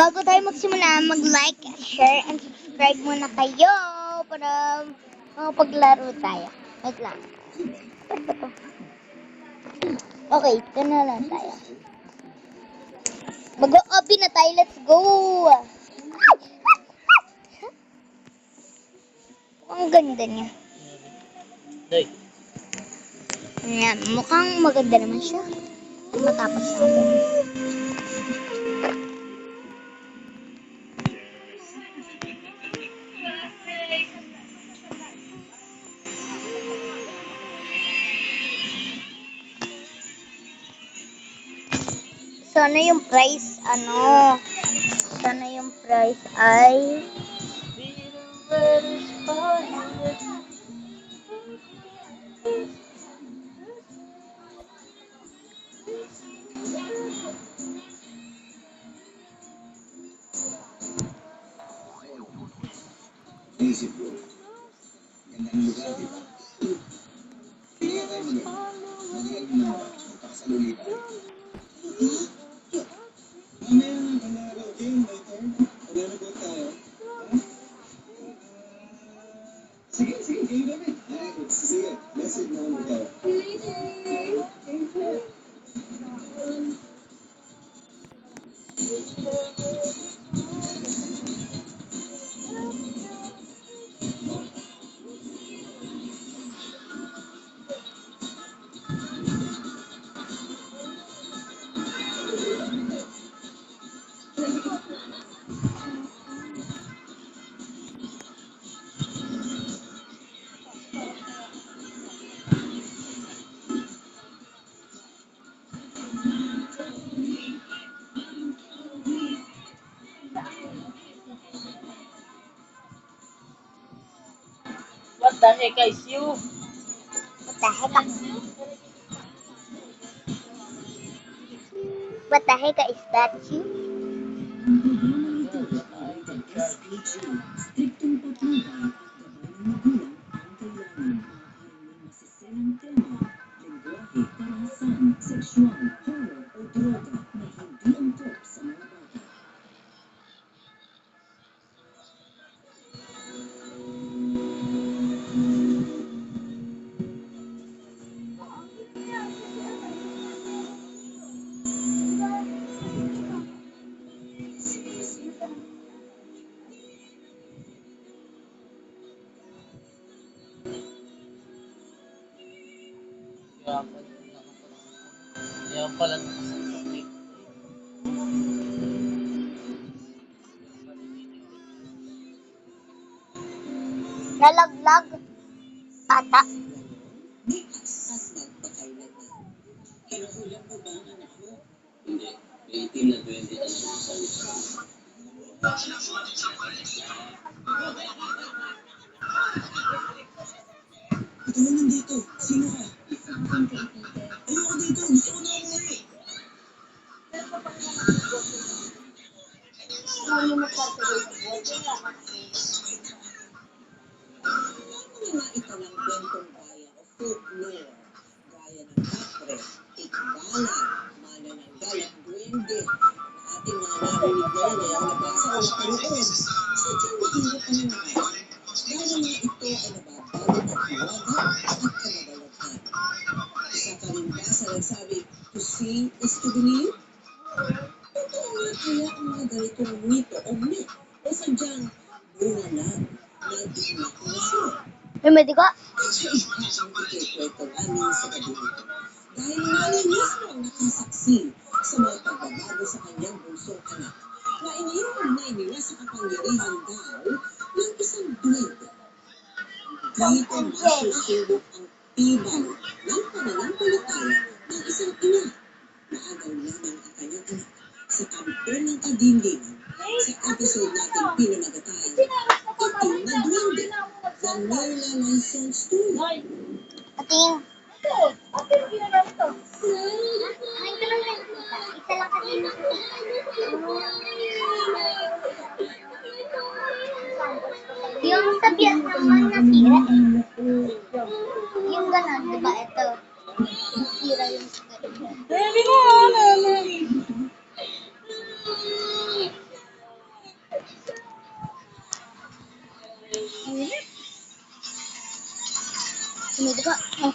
Bago tayo magsimula, mag-like, share, and subscribe muna kayo para paglaro tayo. Wait lang. Ano ba to? Okay, ito na lang tayo. Mag-open na tayo. Let's go! Ang ganda niya. Ayan, mukhang maganda naman siya. Matapos natin. Sana yung price, sana yung price ay Isip ko, gandang lugar, di ba? Kaya tayo mag-iwan na magkakasaluli tayo. Mamaya na, panalo, okay? Later, maglalaro tayo. Sige, kayo namin. Sige, message na ako tayo. What the heck is you? what the heck? What the heck is that you? Striktong patnubay at gabayan ng magulang ang kailangan. Ang masiselang tema, lengguwahe, karahasan, sexual, horror o droga na hindi angkop sa mga bata. Kaya pala nakasakit. Nalaglag? Ata? Kinahulog mo ba ang anak mo? Hindi, 18 na 20 ang sumasali sa Ito naman dito. Sino ka? Ayoko dito. Gusto ko na umuwi. Mga naitalang kwentong gaya o folklore, gaya ng kapre, tikbalan, manananggal at duwende, na ating mga narinig ngayon ay ang nabasa o napanood. Sadyang mahirap ang nangyari, dahil nga ito ay nababalot ng hiwaga at kamabalaghan. Isa ka rin ba sa nagsabi, to see is to believe? Totoo nga kaya ang mga ganitong mito o myth o sadyang bunga lang ng imahinasyon? May medico? Kakaiba ang ikikwento namin sa gabi nito. Dahil nanay mismo ang nakasaksi sa mga pagbabago sa kanyang bunsong anak na iniugnay nila sa kapangyarihan daw ng isang duwende. Dito masusubok ang tibay ng pananampalataya ng isang ina na agaw lamang ang kanyang anak sa kampo ng kadindingan sa episode natin pinamagatay Itim na Duwende, The Merla License Story. Patingin. Isa lang kasi. Yung sa bias naman nasira eh. Yung gano'n, di ba? Ito. Nasira yung sa gano'n. Baby mo, Di ba? Oh.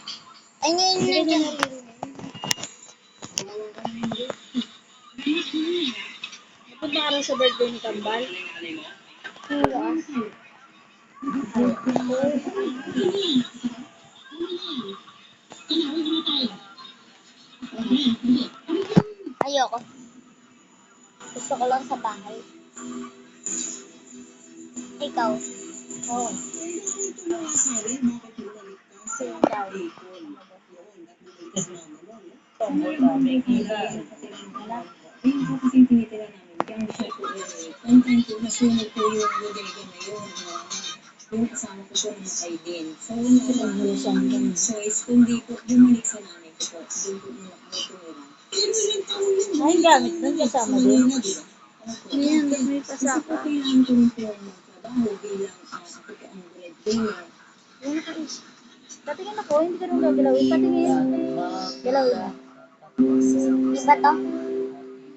Ay, ngayon na dyan. Napunta ka rin sa birthday ni Kambal. Ayoko. Gusto ko lang sa bahay. Ikaw? Oo. Ito mo nga sa akin, bakit bumalik ka sa Ikaw? Bicol? Yun, at bumalik ka sa mama mo, no? Tomboy kami. Kita. Ayun po kasi yung tinitira namin. Kaya siya po one time po nasunod po yung bodega na yun. Yung kasama ko po namatay din. So, wala ko lang choice. Kundi po bumalik sa nanay ko po. Doon po muna kami tumira. Pero ilang taon yun. Ay, gamit nun kasama din. Na, di ba? Opo. Ayan, ba't may Kasi pasaka? po kailangan ko rin po magtrabaho bilang ako po ang breadwinner. Patingin ako, hindi ka nung gagalawin. Patingin. Galawin mo. Di ba to?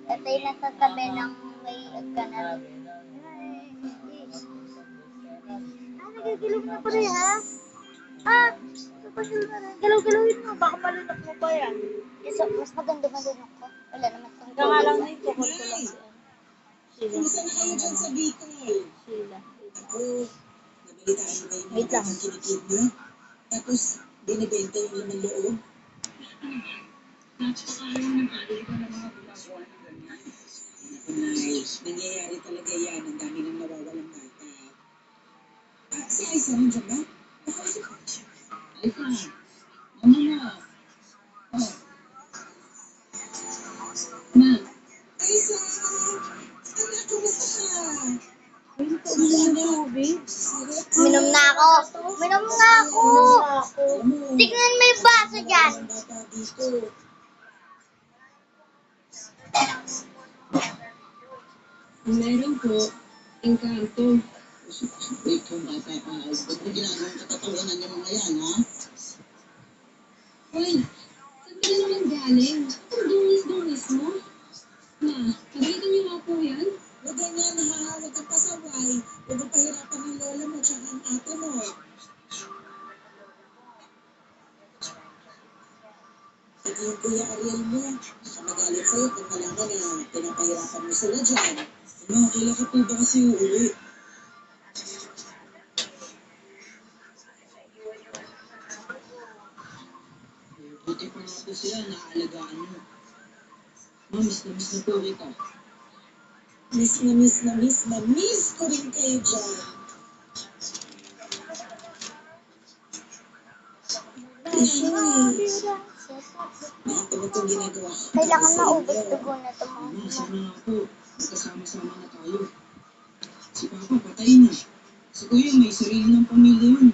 Ito yung nasa tabi ng may agkanan. Nagagalaw na pa rin, ha? Napagalaw na rin. Galaw-galawin mo. Baka malunok mo pa yan. So, mas maganda malunok ko. Wala naman itong Hanggang nga lang na yung tukol ko lang. Sila. Kumusta na kayo dyan sa Bicol? Sila. Ako, nabalitaan mo ba yung Wait lang. mga kinikid niyo? Tapos, binibenta yung laman loob? Ako na, nangyayari talaga yan. Ang dami nang nawawalang bata. Si Aiza, nandiyan ba? Nakausap ko siya. Aiza, ano na? Oh. Ma. Aiza! Anak, kumusta ka? Uminom ng tubig. Minom na ako. Minom na ako. Tignan mo yung baso dyan. Bata dito. Meron po, engkanto. Wait, kung bata ka, huwag mo ginagawang katatawanan yung mga yan, ha? Hoy, saan ka naman galing? Ang dungis-dungis mo. Ma, kagalitan niyo nga po yan? Huwag ganyan, ha? Huwag kang pasaway. Huwag kang pahirapan ng lola mo tsaka ang ate mo. Pati yung Kuya Ariel mo, baka magalit sa'yo kung malaman na pinapahirapan mo sila dyan. Ma, kailan ka po ba kasi uuwi? Buti pa nga po sila, naaalagaan mo. Ma, miss na po kita. Miss ko rin kayo dyan. Ishoy, lahat naman itong ginagawa ko. Kailangan Sa maubos inyo. dugo na ito mga Ma, ina. sana nga po, magkasama-sama na tayo. Si Papa patay na. Si Kuya may sarili ng pamilya yun.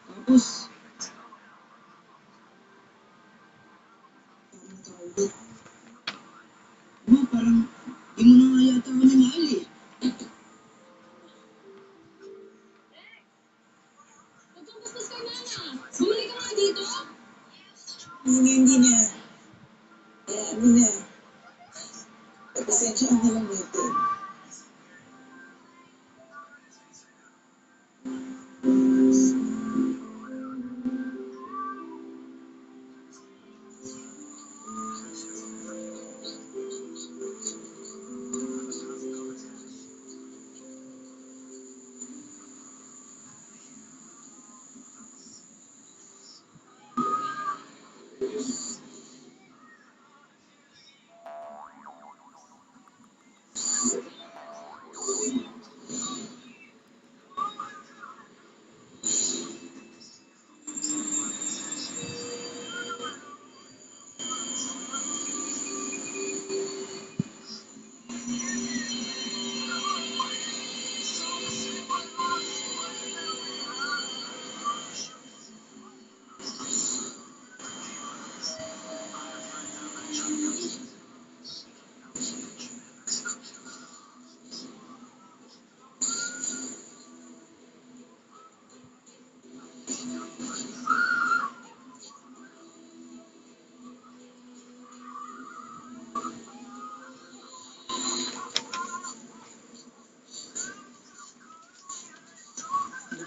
Tapos, parang tawag. Ma, parang di mo na nga yata ako namahal eh. Magkabastos ka na na. Bumalik ka nga dito. Hindi na. Ano na. Pagpasensyaan na lang natin.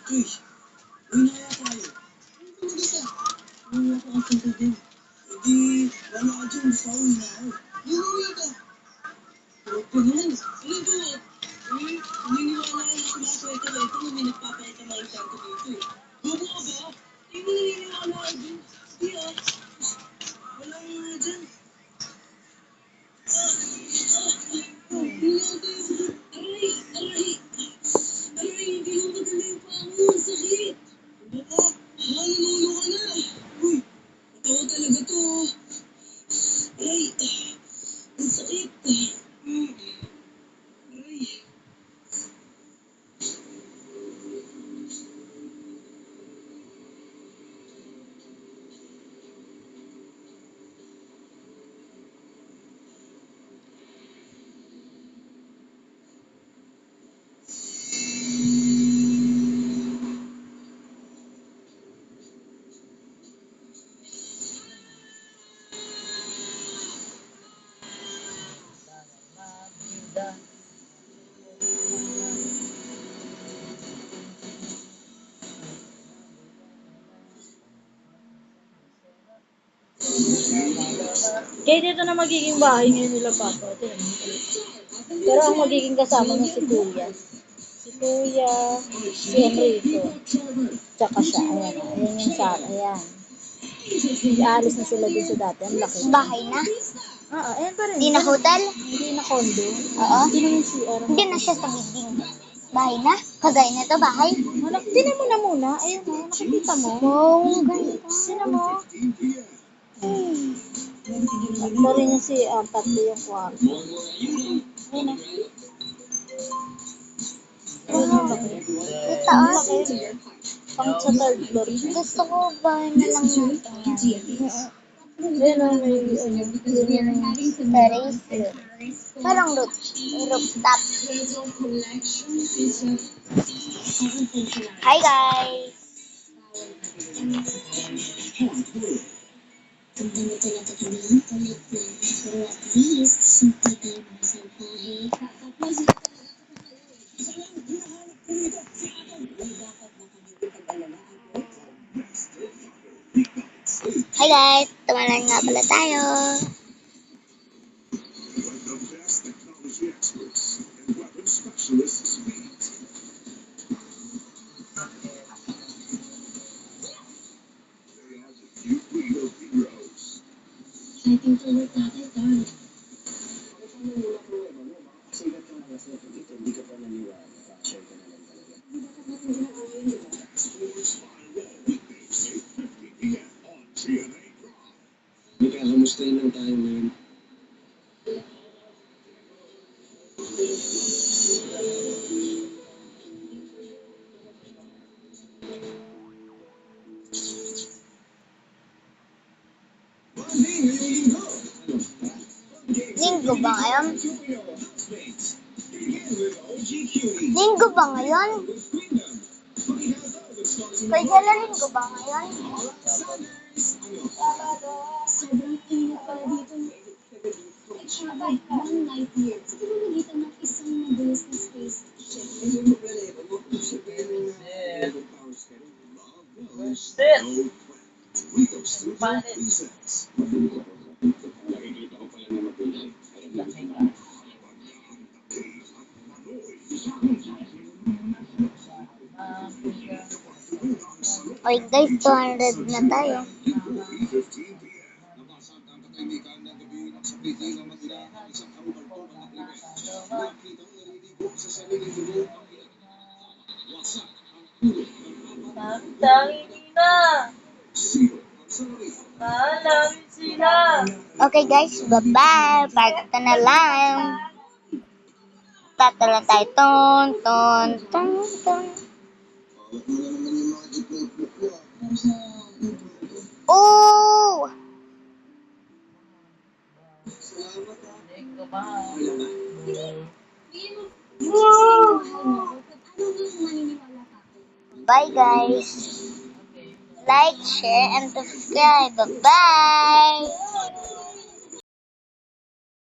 Uy, uwi na kaya tayo. Uwi ka. Umuwi ka. Huwag ka naman. Alam ko, naniniwala ka na sumaswerte ka ito na may nagpapakita mga encanto dito eh. Bobo ka ba? Hindi mo naniniwala ka dun. Sige ah. Wala nga dyan. Aray! Aray! Aray! Hindi lang madali yung paa mo. Ang sakit! Baka, nanunulo ka na. Uy, matawa talaga to. Aray! Ang sakit! Aray! Kaya dito na magiging bahay ngayon nila Papa. Ito na. Pero ang magiging kasama niya si Kuya. Si Kuya, si Enrico. Tsaka siya. Ayan. Ayan yung Sarah. Ayan. Aalis na sila dun sa dati. Ang laki. Bahay na? Oo, ayan pa rin. Hindi na hotel? Hindi na condo. Oo. Hindi naman CR. Hindi na siya sa building. Bahay na? Kagaya na to, bahay? Tinan mo na muna. Ayun na. Nakikita mo. Oh, ang ganda. Tinan mo. Tatlo rin yung CR. Tatlo yung kwarto. Ayun na. Ayun na. Ito, Ang ah. laki. Pang sa third floor. Gusto ko bahay na lang natin yan. Ayun na. May ano. Yun yung Terrace. Parang rooftop. Hi guys! Hi guys! Tumalan nga pala tayo. Kamustahin lang tayo ngayon. Linggo ba ngayon? Linggo ba ngayon? Kaya linggo ba ngayon? Sobrang init pala dito. Extravagant ng night year. Sa pamamagitan ng isang mabilis na space station. Shit! Bakit? Okay guys, 200 na tayo. Tangin na! Namin sila! Okay guys, bye-bye. Pagkata na lang. Tatala tayo. Ton, ton, ton, ton. Oh! Hindi ko ba? Bye guys. Like, share, and subscribe. Bye-bye.